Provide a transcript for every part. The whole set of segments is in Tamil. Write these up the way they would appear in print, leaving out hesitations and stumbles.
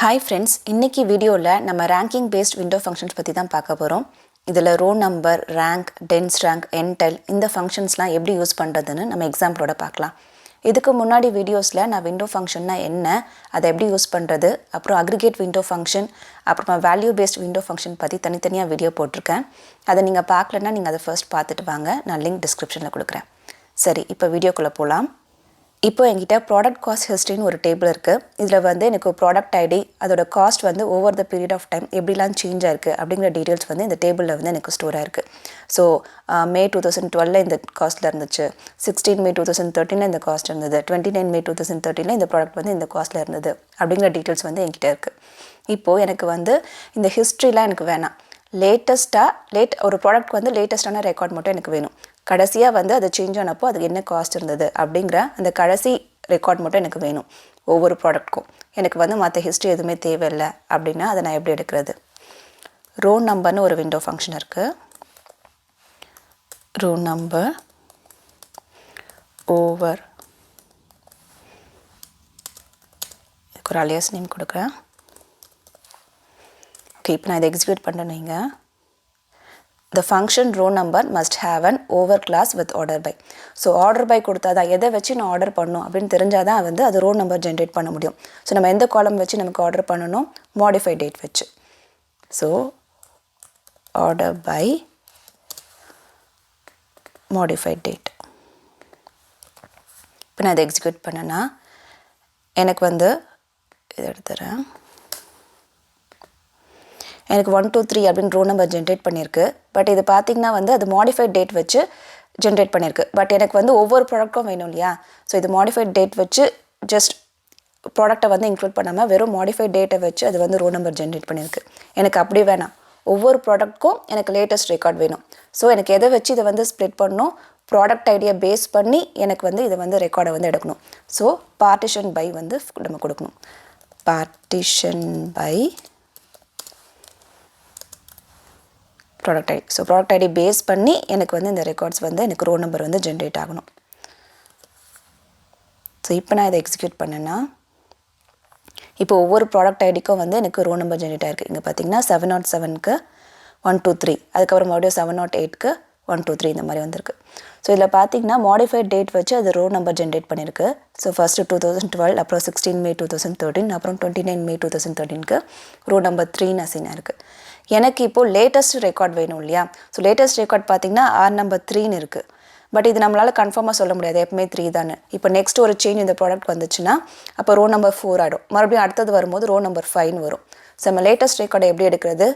Hi friends, இன்னைக்கு வீடியோவில் நம்ம ranking based window functions பற்றி தான் பார்க்க போகிறோம். இதில் row number, rank, dense rank, NTILE இந்த functionsலாம் எப்படி யூஸ் பண்ணுறதுன்னு நம்ம எக்ஸாம்பிளோட பார்க்கலாம். இதுக்கு முன்னாடி வீடியோஸில் நான் window functionனா என்ன, அதை எப்படி யூஸ் பண்ணுறது, அப்புறம் aggregate window function, அப்புறமா value based window function பற்றி தனித்தனியாக வீடியோ போட்டிருக்கேன். அதை நீங்கள் பார்க்கலன்னா நீங்கள் அதை ஃபர்ஸ்ட் பார்த்துட்டு வாங்க, நான் லிங்க் டிஸ்கிரிப்ஷனில் கொடுக்குறேன். சரி, இப்போ வீடியோக்குள்ளே போகலாம். இப்போ என்கிட்ட ப்ராடக்ட் காஸ்ட் ஹிஸ்ட்ரின்னு ஒரு டேபிள் இருக்குது. இதில் வந்து எனக்கு ப்ராடக்ட் ஐடி, அதோட காஸ்ட் வந்து over the period of time எப்படிலாம் சேஞ்ச் ஆயிருக்கு அப்படிங்கிற டீட்டெயில்ஸ் வந்து இந்த டேபிளில் வந்து எனக்கு ஸ்டோர் ஆயிருக்கு. ஸோ மே 2012 இந்த காஸ்ட்டில் இருந்துச்சு, 16 மே 2013 இந்த காஸ்ட் இருந்தது, 29 மே 2013 இந்த ப்ராடக்ட் வந்து இந்த காஸ்ட்டில் இருந்தது அப்படிங்கிற டீட்டெயில்ஸ் வந்து என்கிட்ட இருக்குது. இப்போது எனக்கு வந்து இந்த ஹிஸ்ட்ரிலாம் எனக்கு வேணாம். ஒரு ப்ராடக்ட் வந்து லேட்டஸ்ட்டான ரெக்கார்ட் மட்டும் எனக்கு வேணும். கடைசியாக வந்து அது சேஞ்ச் ஆனப்போ அதுக்கு என்ன காஸ்ட் இருந்தது அப்படிங்கிற அந்த கடைசி ரெக்கார்ட் மட்டும் எனக்கு வேணும் ஒவ்வொரு ப்ராடக்ட்க்கும். எனக்கு வந்து மற்ற ஹிஸ்ட்ரி எதுவுமே தேவையில்லை அப்படின்னா அதை நான் எப்படி எடுக்கிறது? ரோ நம்பர்னு ஒரு விண்டோ ஃபங்க்ஷன் இருக்குது. ரோ நம்பர் ஓவர், இதுக்கு ஒரு அலியாஸ் நேம் கொடுக்குறேன். ஓகே, இப்போ நான் இதை எக்ஸிக்யூட் பண்ணுறேன். நீங்கள் the function row number must have an over class with order by. So order by கொடுத்தா தான் எதை வச்சு நான் ஆர்டர் பண்ணணும் அப்படின்னு தெரிஞ்சால் தான் வந்து அது ரோ நம்பர் ஜென்ரேட் பண்ண முடியும். ஸோ நம்ம எந்த காலம் வச்சு நமக்கு ஆர்டர் பண்ணணும்? மாடிஃபை டேட் வச்சு. So order by modify date. இப்போ நான் இதை எக்ஸிக்யூட் பண்ணேன்னா எனக்கு வந்து இதை எடுத்துறேன். எனக்கு 1 2 3 அப்படின்னு ரோ நம்பர் ஜென்ரேட் பண்ணியிருக்கு. பட் இது பார்த்திங்கன்னா வந்து அது மாடிஃபைட் டேட் வச்சு ஜென்ரேட் பண்ணியிருக்கு. பட் எனக்கு வந்து ஒவ்வொரு ப்ராடக்ட்டும் வேணும் இல்லையா? ஸோ இது மாடிஃபைட் டேட் வச்சு ஜஸ்ட் ப்ராடக்டை வந்து இன்க்ளூட் பண்ணாமல் வெறும் மாடிஃபைட் டேட்டை வச்சு அது வந்து ரோ நம்பர் ஜென்ரேட் பண்ணியிருக்கு. எனக்கு அப்படி வேணாம். ஒவ்வொரு ப்ராடக்ட்க்கும் எனக்கு லேட்டஸ்ட் ரெக்கார்ட் வேணும். ஸோ எனக்கு எதை வச்சு இதை வந்து ஸ்ப்ளிட் பண்ணணும்? ப்ராடக்ட் ஐடியா பேஸ் பண்ணி எனக்கு வந்து இதை வந்து ரெக்கார்டை வந்து எடுக்கணும். ஸோ பார்ட்டிஷன் பை வந்து நம்ம கொடுக்கணும். Partition by product ID. So product ID base பண்ணி எனக்கு வந்து இந்த ரெக்கார்ட்ஸ் வந்து எனக்கு ரோ நம்பர் வந்து ஜென்ரேட் ஆகணும். ஸோ இப்போ நான் இதை எக்ஸிக்யூட் பண்ணேன்னா இப்போ ஒவ்வொரு ப்ராடக்ட் ஐடிக்கும் வந்து எனக்கு ரோ நம்பர் ஜென்ரேட் ஆகிருக்கு. இங்கே பார்த்தீங்கன்னா 707க்கு 1 2 3, அதுக்கப்புறம் மறுபடியும் 708க்கு 1 2 3 இந்த மாதிரி வந்திருக்கு. ஸோ இதில் பார்த்தீங்கன்னா மாடிஃபைட் டேட் வச்சு அது ரோ நம்பர் ஜென்ரேட் பண்ணியிருக்கு. ஸோ ஃபஸ்ட்டு 2012, அப்புறம் 16 மே 2013, அப்புறம் 29 மே 2013க்கு ரோ நம்பர் 3ன்னு அசைனாக இருக்குது. எனக்கு இப்போது லேட்டஸ்ட் ரெக்கார்ட் வேணும் இல்லையா? ஸோ லேட்டஸ்ட் ரெக்கார்ட் பார்த்திங்கன்னா ஆர் நம்பர் 3ன்னு இருக்குது. பட் இது நம்மளால் கன்ஃபார்மாக சொல்ல முடியாது, எப்பவுமே 3 தானே. இப்போ நெக்ஸ்ட் ஒரு சேஞ்ச் இந்த ப்ராடக்ட் வந்துச்சுன்னா அப்போ ரோ நம்பர் 4 ஆகிடும். மறுபடியும் அடுத்தது வரும்போது ரோ நம்பர் 5ன்னு வரும். ஸோ நம்ம லேட்டஸ்ட் ரெக்கார்டை எப்படி எடுக்கிறது?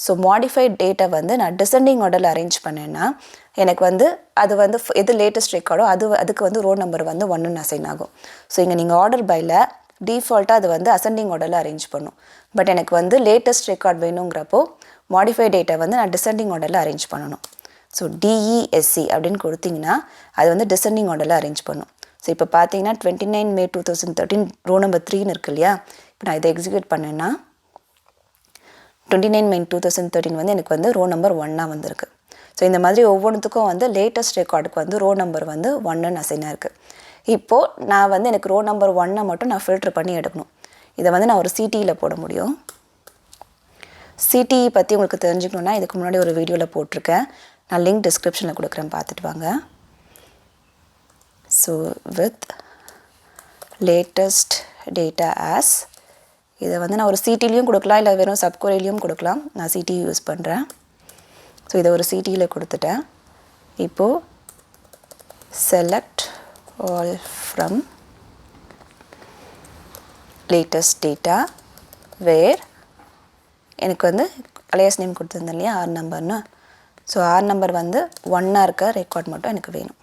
ஸோ மாடிஃபைட் டேட்டை வந்து நான் டிசெண்டிங் ஆர்டரில் அரேஞ்ச் பண்ணேன்னா எனக்கு வந்து அது வந்து எது லேட்டஸ்ட் ரெக்கார்டோ அதுக்கு வந்து ரோ நம்பர் வந்து 1ன்னு அசைன் ஆகும். ஸோ இங்கே நீங்கள் ஆர்டர் பையில் டிஃபால்ட்டாக அது வந்து அசெண்டிங் ஆர்டரில் அரேஞ்ச் பண்ணும். பட் எனக்கு வந்து லேட்டஸ்ட் ரெக்கார்ட் வேணுங்கிறப்போ மாடிஃபை டேட்டை வந்து நான் டிசெண்டிங் ஆர்டரில் அரேஞ்ச் பண்ணணும். ஸோ டிஇஎஸ்சி அப்படின்னு கொடுத்திங்கன்னா அது வந்து டிசெண்டிங் ஆர்டரில் அரேஞ்ச் பண்ணும். ஸோ இப்போ பார்த்தீங்கன்னா 29 மே 2013 ரோ நம்பர் 3ன்னு இருக்கு இல்லையா? இப்போ நான் இதை எக்ஸிக்யூட் பண்ணேன்னா 29 மே 2013 வந்து எனக்கு வந்து ரோ நம்பர் 1ஆக வந்திருக்கு. ஸோ இந்த மாதிரி ஒவ்வொன்றுத்துக்கும் வந்து லேட்டஸ்ட் ரெக்கார்டுக்கு வந்து ரோ நம்பர் வந்து 1ன்னு அசைனாக இருக்குது. இப்போது நான் வந்து எனக்கு ரோ நம்பர் 1ஐ மட்டும் நான் ஃபில்ட்ரு பண்ணி எடுக்கணும். இதை வந்து நான் ஒரு சிடியில் போட முடியும். சிடிஇ பற்றி உங்களுக்கு தெரிஞ்சுக்கணுன்னா இதுக்கு முன்னாடி ஒரு வீடியோவில் போட்டிருக்கேன், நான் லிங்க் டிஸ்கிரிப்ஷனில் கொடுக்குறேன், பார்த்துட்டு வாங்க. So with latest data as, இதை வந்து நான் ஒரு சிடிலையும் கொடுக்கலாம், இல்லை வெறும் சப்கொரிலையும் கொடுக்கலாம். நான் சிடி யூஸ் பண்ணுறேன். ஸோ இதை ஒரு சிடியில் கொடுத்துட்டேன். இப்போது select all from latest data where எனக்கு வந்து அலையஸ் நேம் கொடுத்துருந்தேன் இல்லையா, ஆர் நம்பர்னு. ஸோ ஆர் நம்பர் வந்து 1ஆக இருக்க ரெக்கார்ட் மட்டும் எனக்கு வேணும்.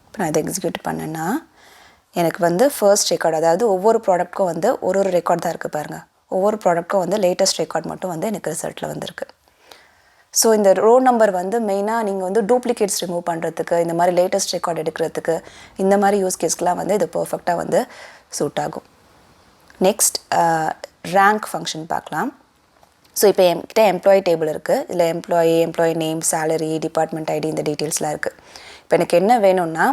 இப்போ நான் இதை எக்ஸிக்யூட் பண்ணேன்னா எனக்கு வந்து ஃபர்ஸ்ட் ரெக்கார்டு, அதாவது ஒவ்வொரு ப்ராடக்ட்க்கும் வந்து ஒரு ரெக்கார்ட் தான் இருக்குது பாருங்கள். ஒவ்வொரு ப்ராடக்ட்க்கும் வந்து லேட்டஸ்ட் ரெக்கார்ட் மட்டும் வந்து எனக்கு ரிசல்ட்டில் வந்திருக்கு. ஸோ இந்த ரோ நம்பர் வந்து மெயினாக நீங்கள் வந்து டூப்ளிகேட்ஸ் ரிமூவ் பண்ணுறதுக்கு, இந்த மாதிரி லேட்டஸ்ட் ரெக்கார்ட் எடுக்கிறதுக்கு, இந்த மாதிரி யூஸ் கேஸ்க்கெலாம் வந்து இது பர்ஃபெக்டாக வந்து சூட் ஆகும். நெக்ஸ்ட் ரேங்க் ஃபங்க்ஷன் பார்க்கலாம். ஸோ இப்போ என்கிட்ட எம்ப்ளாயி டேபிள் இருக்குது. இதில் employee name, salary, department ID, இந்த டீட்டெயில்ஸ்லாம் இருக்குது. இப்போ எனக்கு என்ன வேணும்னா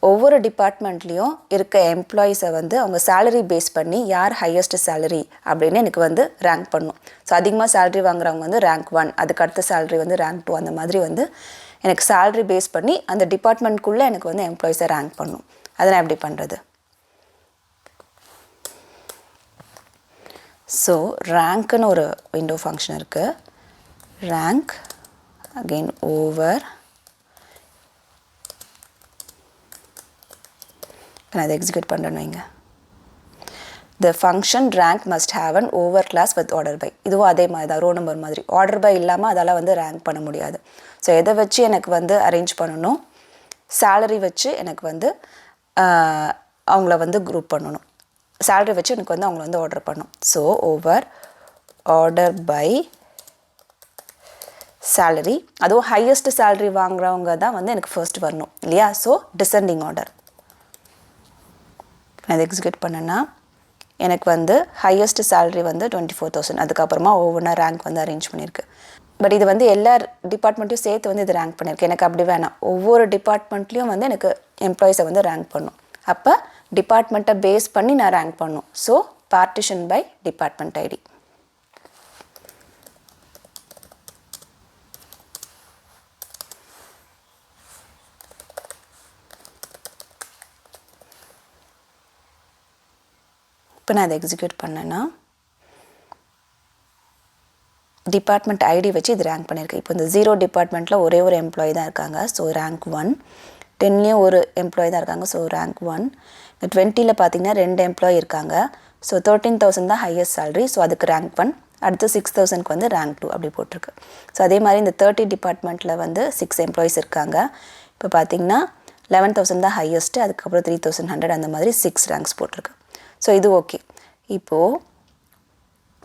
ஒவ்வொரு டிபார்ட்மெண்ட்லேயும் இருக்க எம்ப்ளாயீஸை வந்து அவங்க சேலரி பேஸ் பண்ணி யார் ஹையஸ்ட் சேலரி அப்படின்னு எனக்கு வந்து ரேங்க் பண்ணும். ஸோ அதிகமாக சேலரி வாங்குறவங்க வந்து ரேங்க் 1, அதுக்கு அடுத்த சேலரி வந்து ரேங்க் 2, அந்த மாதிரி வந்து எனக்கு சேலரி பேஸ் பண்ணி அந்த டிபார்ட்மெண்ட்குள்ளே எனக்கு வந்து எம்ப்ளாயீஸை ரேங்க் பண்ணும். அதை நான் எப்படி பண்ணுறது? ஸோ ரேங்க்குன்னு ஒரு விண்டோ ஃபங்க்ஷன் இருக்குது. ரேங்க் அகெயின் ஓவர், நான் அதை எக்ஸிக்யூட் பண்ணுறேன்னு வைங்க. The function rank must have an over class with order by. இதுவும் அதே மாதிரி தான், ரோ நம்பர் மாதிரி. ஆர்டர் பை இல்லாமல் அதால் வந்து ரேங்க் பண்ண முடியாது. ஸோ எதை வச்சு எனக்கு வந்து அரேஞ்ச் பண்ணணும்? சேலரி வச்சு எனக்கு வந்து அவங்கள வந்து குரூப் பண்ணணும். சேலரி வச்சு எனக்கு வந்து அவங்கள வந்து ஆர்டர் பண்ணணும். So over order by salary, அதுவும் ஹையஸ்ட் சேலரி வாங்குறவங்க தான் வந்து எனக்கு ஃபர்ஸ்ட் வரணும் இல்லையா? So descending order. நான் இதை எக்ஸிக்யூட் பண்ணேன்னா எனக்கு வந்து ஹையஸ்ட் சேலரி வந்து 24,000. அதுக்கப்புறமா ஒவ்வொன்றா ரேங்க் வந்து அரேஞ்ச் பண்ணியிருக்கு. பட் இது வந்து எல்லா டிபார்ட்மெண்ட்டையும் சேர்த்து வந்து இது ரேங்க் பண்ணியிருக்கு. எனக்கு அப்படி வேணாம், ஒவ்வொரு டிபார்ட்மெண்ட்லேயும் வந்து எனக்கு எம்ப்ளாயீஸை வந்து ரேங்க் பண்ணும். அப்போ டிபார்ட்மெண்ட்டை பேஸ் பண்ணி நான் ரேங்க் பண்ணும். So partition by department ID. இப்போ நான் அதை எக்ஸிக்யூட் பண்ணேன்னா டிபார்ட்மெண்ட் ஐடி வச்சு இது ரேங்க் பண்ணியிருக்கேன். இப்போ இந்த 0 டிபார்ட்மெண்ட்டில் ஒரே ஒரு எம்ப்ளாயி தான் இருக்காங்க. So rank 1. 10லேயும் ஒரு எம்ப்ளாயி தான் இருக்காங்க. So rank 1. இந்த 20ல் பார்த்தீங்கன்னா 2 எம்ப்ளாயி இருக்காங்க. ஸோ 13,000 தான் ஹையஸ்ட் சேலரி. ஸோ அதுக்கு ரேங்க் 1. அடுத்து 6,000க்கு வந்து ரேங்க் 2 அப்படி போட்டிருக்கு. ஸோ அதே மாதிரி இந்த 30 டிபார்ட்மெண்ட்டில் வந்து 6 எம்ப்ளாயிஸ் இருக்காங்க. இப்போ பார்த்தீங்கன்னா 11,000 தான் ஹையஸ்ட்டு, அதுக்கப்புறம் 3,100 அந்த மாதிரி 6 ரேங்க்ஸ் போட்டிருக்கு. ஸோ இது ஓகே. இப்போது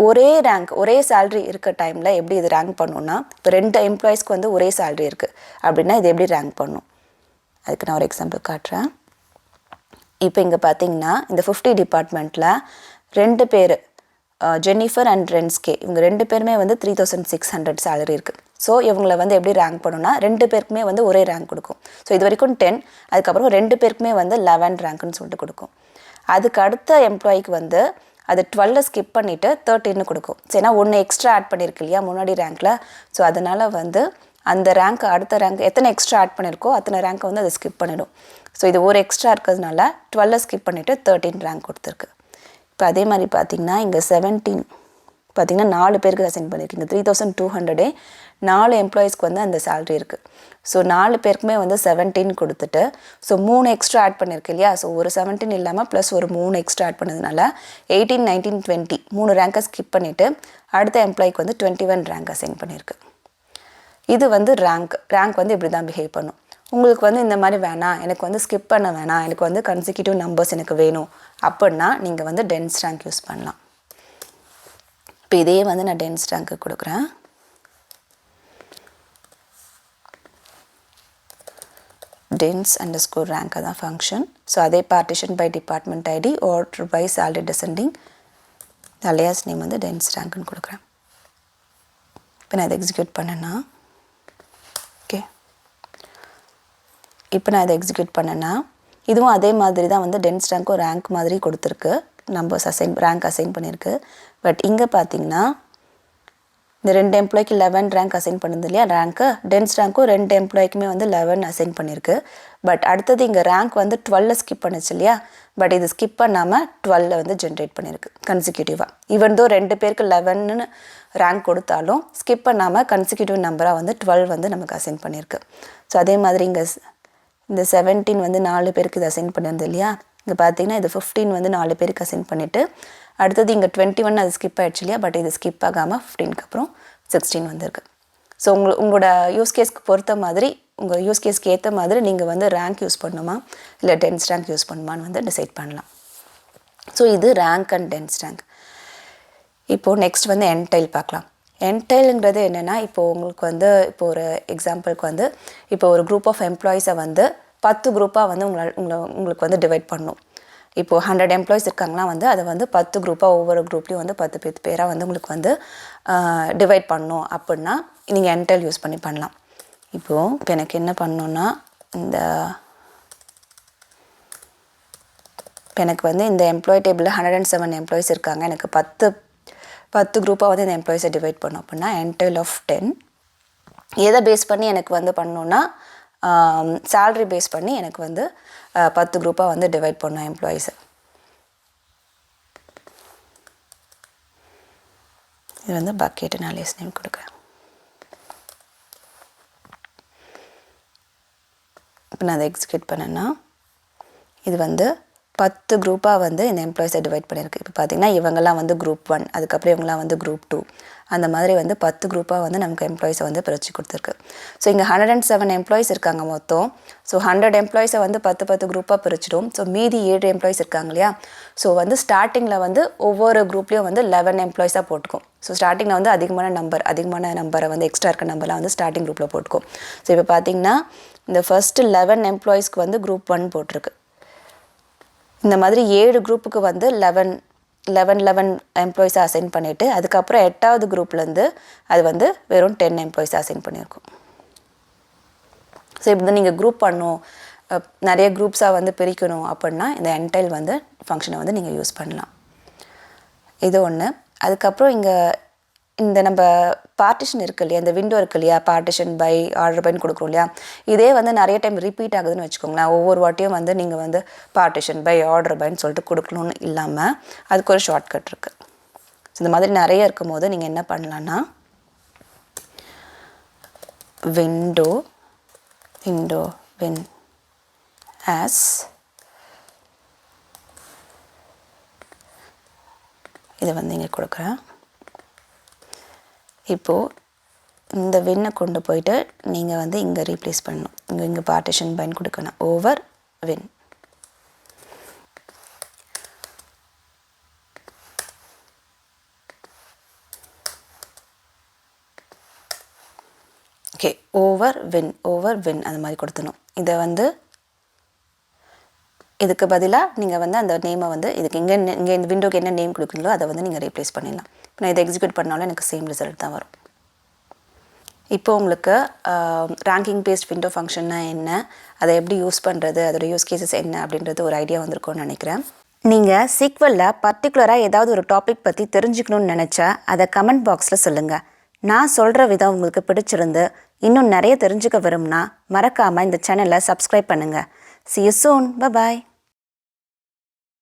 ஒரே ரேங்க் ஒரே சேலரி இருக்க டைமில் எப்படி இது ரேங்க் பண்ணணுன்னா, இப்போ 2 எம்ப்ளாயீஸ்க்கு வந்து ஒரே சேலரி இருக்குது அப்படின்னா இது எப்படி ரேங்க் பண்ணும்? அதுக்கு நான் ஒரு எக்ஸாம்பிள் காட்டுறேன். இப்போ இங்கே பார்த்தீங்கன்னா இந்த 50 டிபார்ட்மெண்ட்டில் 2 பேர் ஜென்னிஃபர் அண்ட் ரென்ஸ்கே, இவங்க 2 பேருமே வந்து 3,600 சேலரி இருக்குது. ஸோ இவங்களை வந்து எப்படி ரேங்க் பண்ணணும்னா 2 பேருக்குமே வந்து ஒரே ரேங்க் கொடுக்கும். ஸோ இது வரைக்கும் 10, அதுக்கப்புறம் 2 பேருக்குமே வந்து 11 ரேங்க்னு சொல்லிட்டு கொடுக்கும். அதுக்கு அடுத்த எம்ப்ளாய்க்கு வந்து அது 12 ஸ்கிப் பண்ணிவிட்டு 13 கொடுக்கும். சரினா 1 எக்ஸ்ட்ரா ஆட் பண்ணியிருக்கு இல்லையா முன்னாடி ரேங்க்கில். ஸோ அதனால் வந்து அந்த ரேங்க் அடுத்த ரேங்க் எத்தனை எக்ஸ்ட்ரா ஆட் பண்ணியிருக்கோ அத்தனை ரேங்க்கை வந்து அதை ஸ்கிப் பண்ணிடும். ஸோ இது ஒரு எக்ஸ்ட்ரா இருக்கிறதுனால 12 ஸ்கிப் பண்ணிவிட்டு 13 ரேங்க் கொடுத்துருக்கு. இப்போ அதே மாதிரி பார்த்திங்கன்னா இங்கே 17 பார்த்திங்கன்னா 4 பேருக்கு அசைன் பண்ணியிருக்கீங்க. 3,200 4 எம்ப்ளாயீஸ்க்கு வந்து அந்த சேலரி இருக்குது. ஸோ 4 பேருக்குமே வந்து 17 கொடுத்துட்டு ஸோ 3 எக்ஸ்ட்ரா ஆட் பண்ணியிருக்கு இல்லையா? ஸோ ஒரு 17 இல்லாமல் ப்ளஸ் ஒரு 3 எக்ஸ்ட்ரா ஆட் பண்ணதுனால 18, 19, 20 3 ரேங்கை ஸ்கிப் பண்ணிவிட்டு அடுத்த எம்ப்ளாய்க்கு வந்து 21 ரேங்க் அசைன் பண்ணியிருக்கு. இது வந்து ரேங்க் வந்து இப்படி தான் பிஹேவ் பண்ணும். உங்களுக்கு வந்து இந்த மாதிரி வேணாம், எனக்கு வந்து ஸ்கிப் பண்ண வேணாம், எனக்கு வந்து கன்சிக்யூட்டிவ் நம்பர்ஸ் எனக்கு வேணும் அப்படின்னா நீங்கள் வந்து டென்ஸ் ரேங்க் யூஸ் பண்ணலாம். இப்போ இதே வந்து நான் டென்ஸ் ரேங்க்கு கொடுக்குறேன். dense underscore rank அதான் ஃபங்க்ஷன். ஸோ அதே partition by department ID order by salary descending, alias name வந்து டென்ஸ் ரேங்க்னு கொடுக்குறேன். இப்போ நான் இதை எக்ஸிக்யூட் பண்ணேன்னா ஓகே, இப்போ நான் இதை எக்ஸிக்யூட் பண்ணேன்னா இதுவும் அதே மாதிரி தான் வந்து டென்ஸ் ரேங்க்கும் ரேங்க் மாதிரி கொடுத்துருக்கு, நம்பர்ஸ் ரேங்க் அசைன் பண்ணியிருக்கு. பட் இங்கே பார்த்தீங்கன்னா இந்த 2 எம்ப்ளாய்க்கு 11 ரேங்க் அசைன் பண்ணுது இல்லையா ரேங்க்கு, டென்ஸ் ரேங்க்கும் 2 எம்ப்ளாய்க்குமே வந்து 11 அசைன் பண்ணியிருக்கு. பட் அடுத்தது இங்கே ரேங்க் வந்து 12 ஸ்கிப் பண்ணிச்சு இல்லையா? பட் இது ஸ்கிப் பண்ணாமல் 12 வந்து ஜென்ரேட் பண்ணியிருக்கு கன்சிக்யூட்டிவாக. ஈவன் தோ 2 பேருக்கு 11ன்னு ரேங்க் கொடுத்தாலும் ஸ்கிப் பண்ணாமல் கன்சிக்யூட்டிவ் நம்பராக வந்து 12 வந்து நமக்கு அசைன் பண்ணியிருக்கு. ஸோ அதே மாதிரி இங்கே இந்த 17 வந்து 4 பேருக்கு இது அசைன் பண்ணியிருந்தது இல்லையா? இங்கே பார்த்தீங்கன்னா இது 15 வந்து 4 பேருக்கு அசைன் பண்ணிவிட்டு அடுத்தது இங்கே 21 அது ஸ்கிப் ஆகிடுச்சு இல்லையா? பட் இது ஸ்கிப் ஆகாமல் 15க்கு அப்புறம் 16 வந்திருக்கு. ஸோ உங்களோட யூஸ் கேஸ்க்கு பொறுத்த மாதிரி உங்கள் யூஸ் கேஸ்க்கு ஏற்ற மாதிரி நீங்கள் வந்து ரேங்க் யூஸ் பண்ணணுமா இல்லை டென்ஸ் ரேங்க் யூஸ் பண்ணணுமான்னு வந்து டிசைட் பண்ணலாம். ஸோ இது ரேங்க் அண்ட் டென்ஸ் ரேங்க். இப்போது நெக்ஸ்ட் வந்து NTILE பார்க்கலாம். NTILEங்கிறது என்னென்னா, இப்போது உங்களுக்கு வந்து இப்போ ஒரு எக்ஸாம்பிளுக்கு வந்து இப்போ ஒரு குரூப் ஆஃப் எம்ப்ளாயீஸை வந்து 10 குரூப்பாக வந்து உங்களுக்கு வந்து டிவைட் பண்ணணும். இப்போது 100 எம்ப்ளாயிஸ் இருக்காங்கன்னா வந்து அதை வந்து 10 குரூப்பாக ஒவ்வொரு குரூப்லேயும் வந்து 10 பேராக வந்து உங்களுக்கு வந்து டிவைட் பண்ணணும் அப்படின்னா நீங்கள் NTILE யூஸ் பண்ணி பண்ணலாம். இப்போது இப்போ எனக்கு என்ன பண்ணணுன்னா இந்த இப்போ எனக்கு வந்து இந்த எம்ப்ளாயி டேபிளில் 107 எம்ப்ளாயிஸ் இருக்காங்க. எனக்கு 10 குரூப்பாக வந்து இந்த எம்ப்ளாயிஸை டிவைட் பண்ணோம் அப்படின்னா NTILE of 10 எதை பேஸ் பண்ணி எனக்கு வந்து பண்ணணுன்னா சேல்ரி பேஸ் பண்ணி எனக்கு வந்து 10 குரூப்பாக வந்து டிவைட் பண்ணோம் எம்ப்ளாயிஸை. இது வந்து பக்கெட் அனாலிசிஸ் நேம் கொடுக்குறேன். இப்போ நான் அதை எக்ஸிக்யூட் பண்ணேன்னா இது வந்து 10 குரூப்பாக வந்து இந்த எம்ப்ளாயிஸை டிவைட் பண்ணியிருக்கு. இப்போ பார்த்திங்கன்னா இவங்கெல்லாம் வந்து குரூப் 1, அதுக்கப்புறம் இவங்கெல்லாம் வந்து குரூப் 2, அந்த மாதிரி வந்து 10 குரூப்பாக வந்து நமக்கு எம்ப்ளாயிஸை வந்து பிரித்து கொடுத்துருக்கு. ஸோ இங்கே 107 எம்ப்ளாயிஸ் இருக்காங்க மொத்தம். ஸோ 100 எம்ப்ளாயிஸை வந்து 10 குரூப்பாக பிரிச்சிடும். ஸோ மீதி 7 எம்ப்ளாயிஸ் இருக்காங்க இல்லையா. ஸோ வந்து ஸ்டார்டிங்கில் வந்து ஒவ்வொரு குரூப்லேயும் வந்து 11 எம்ப்ளாயிஸாக போட்டுக்கும். ஸோ ஸ்டார்டிங்கில் வந்து அதிகமான நம்பரை வந்து எக்ஸ்ட்ரா இருக்க நம்பர்லாம் வந்து ஸ்டார்டிங் குரூப்பில் போட்டுக்கும். ஸோ இப்போ பார்த்திங்கன்னா இந்த ஃபஸ்ட்டு 11 எம்ப்ளாயிஸ்க்கு வந்து குரூப் 1 போட்டிருக்கு. இந்த மாதிரி 7 குரூப்புக்கு வந்து 11 எம்ப்ளாயிஸை அசைன் பண்ணிவிட்டு அதுக்கப்புறம் 8வது குரூப்லேருந்து அது வந்து வெறும் 10 எம்ப்ளாயிஸை அசைன் பண்ணியிருக்கோம். ஸோ இப்படி நீங்கள் குரூப் பண்ணணும், நிறைய குரூப்ஸாக வந்து பிரிக்கணும் அப்படின்னா இந்த NTILE வந்து ஃபங்க்ஷனை வந்து நீங்கள் யூஸ் பண்ணலாம். இது ஒன்று. அதுக்கப்புறம் இங்கே இந்த நம்ம பார்ட்டிஷன் இருக்குது இல்லையா, இந்த விண்டோ இருக்குது இல்லையா, பார்ட்டிஷன் பை ஆர்டர் பைன்னு கொடுக்குறோம் இல்லையா, இதே வந்து நிறைய டைம் ரிப்பீட் ஆகுதுன்னு வச்சுக்கோங்களேன். ஒவ்வொரு வாட்டியும் வந்து நீங்கள் வந்து பார்ட்டிஷன் பை ஆர்டர் பைன்னு சொல்லிட்டு கொடுக்கணுன்னு இல்லாமல் அதுக்கு ஒரு ஷார்ட்கட் இருக்குது. ஸோ இந்த மாதிரி நிறைய இருக்கும் போது நீங்கள் என்ன பண்ணலான்னா விண்டோ வின் ஆஸ் இதை வந்து இங்கே கொடுக்குறேன். இப்போது இந்த வின்னை கொண்டு போயிட்டு நீங்கள் வந்து இங்கே ரீப்ளேஸ் பண்ணணும். இங்கே பார்ட்டிஷன் பைன் கொடுக்கணும். Over win. Okay, over win அந்த மாதிரி கொடுத்துணும். இதை வந்து இதுக்கு பதிலாக நீங்கள் வந்து அந்த நேமை வந்து இதுக்கு இங்கே இந்த விண்டோக்கு என்ன நேம் கொடுக்குறீங்களோ அதை வந்து நீங்கள் ரீப்ளேஸ் பண்ணிடலாம். இப்போ நான் இதை எக்ஸிக்யூட் பண்ணாலும் எனக்கு சேம் ரிசல்ட் தான் வரும். இப்போ உங்களுக்கு ரேங்கிங் பேஸ்ட் விண்டோ ஃபங்க்ஷன்னா என்ன, அதை எப்படி யூஸ் பண்ணுறது, அதோட யூஸ் கேசஸ் என்ன அப்படின்றது ஒரு ஐடியா வந்திருக்கும்னு நினைக்கிறேன். நீங்கள் SQLல பர்டிகுலராக ஏதாவது ஒரு டாபிக் பற்றி தெரிஞ்சுக்கணுன்னு நினச்சா அதை கமெண்ட் பாக்ஸில் சொல்லுங்கள். நான் சொல்கிற விதம் உங்களுக்கு பிடிச்சிருந்து இன்னும் நிறைய தெரிஞ்சுக்க விரும்புனா மறக்காமல் இந்த சேனலை சப்ஸ்கிரைப் பண்ணுங்கள். See you soon. Bye-bye.